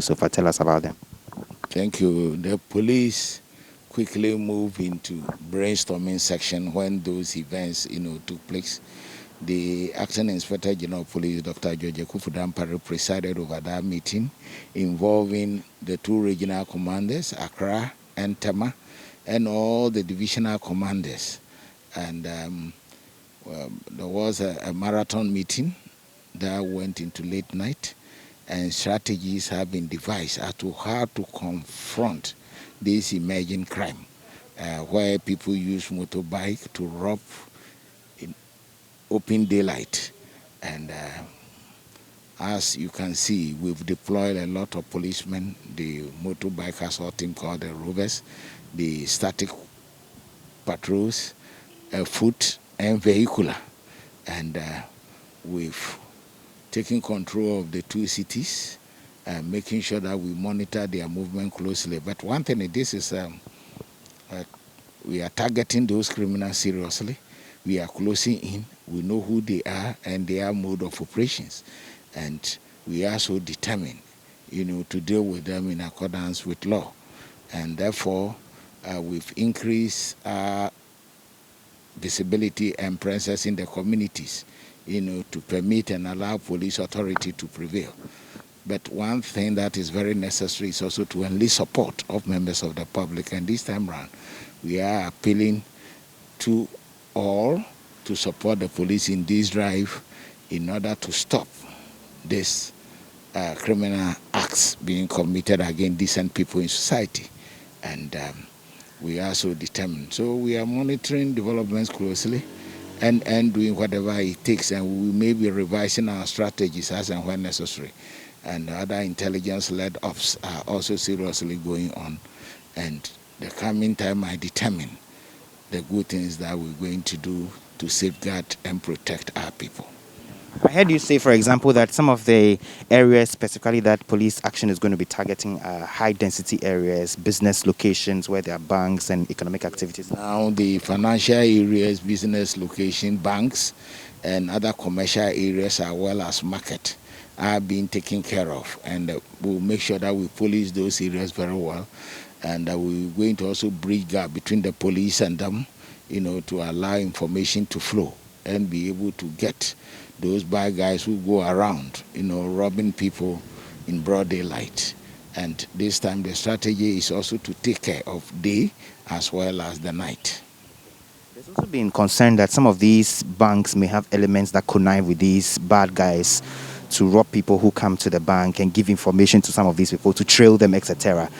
happening so far. Tell us about them. Thank you. The police quickly moved into brainstorming section when those events, took place. The Acting Inspector General of Police, Dr. George Kufudampare, presided over that meeting involving the two regional commanders, Accra and Tema, and all the divisional commanders. And there was a marathon meeting that went into late night, and strategies have been devised as to how to confront this emerging crime, where people use motorbike to rob in open daylight. And as you can see, we've deployed a lot of policemen, the motorbike assault team called the Rovers, the static patrols, foot and vehicular. And we've taken control of the two cities, making sure that we monitor their movement closely. But one thing, this is we are targeting those criminals seriously. We are closing in. We know who they are and their mode of operations. And we are so determined, to deal with them in accordance with law. And therefore, we've increased our visibility and presence in the communities, to permit and allow police authority to prevail. But one thing that is very necessary is also to enlist support of members of the public. And this time around, we are appealing to all to support the police in this drive in order to stop this criminal acts being committed against decent people in society. And we are so determined. So we are monitoring developments closely and doing whatever it takes, and we may be revising our strategies as and when necessary. And other intelligence-led ops are also seriously going on. And the coming time I determine the good things that we're going to do to safeguard and protect our people. I heard you say, for example, that some of the areas specifically that police action is going to be targeting are high-density areas, business locations where there are banks and economic activities. Now, the financial areas, business location, banks, and other commercial areas, as well as market, are being taken care of. And we'll make sure that we police those areas very well. And we're going to also bridge gap between the police and them, to allow information to flow and be able to get those bad guys who go around, robbing people in broad daylight. And this time the strategy is also to take care of day as well as the night. There's also been concern that some of these banks may have elements that connive with these bad guys to rob people who come to the bank and give information to some of these people to trail them, etc.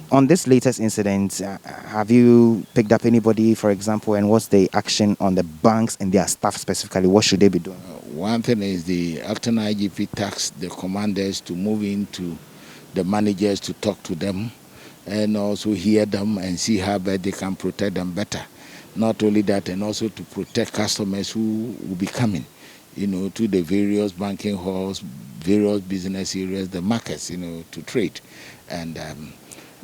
On this latest incident, have you picked up anybody, for example, and what's the action on the banks and their staff specifically? What should they be doing? One thing is the acting IGP tasked the commanders to move into the managers to talk to them and also hear them and see how best they can protect them better. Not only that, and also to protect customers who will be coming, to the various banking halls, various business areas, the markets, to trade. And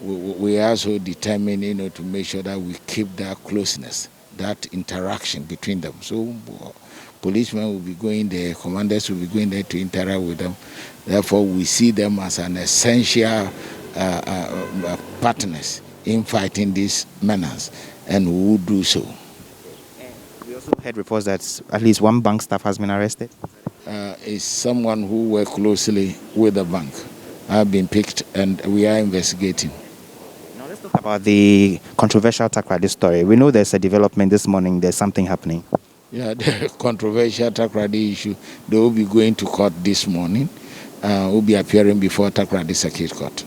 we are also determined, to make sure that we keep that closeness, that interaction between them. So policemen will be going there, commanders will be going there to interact with them. Therefore, we see them as an essential partners in fighting these menace, and we will do so. We also had reports that at least one bank staff has been arrested. Is someone who worked closely with the bank. Have been picked, and we are investigating. Now let's talk about the controversial Takoradi story. We know there's a development this morning. There's something happening. Yeah, the controversial Takoradi issue, they will be going to court this morning. Will be appearing before Takoradi Circuit Court.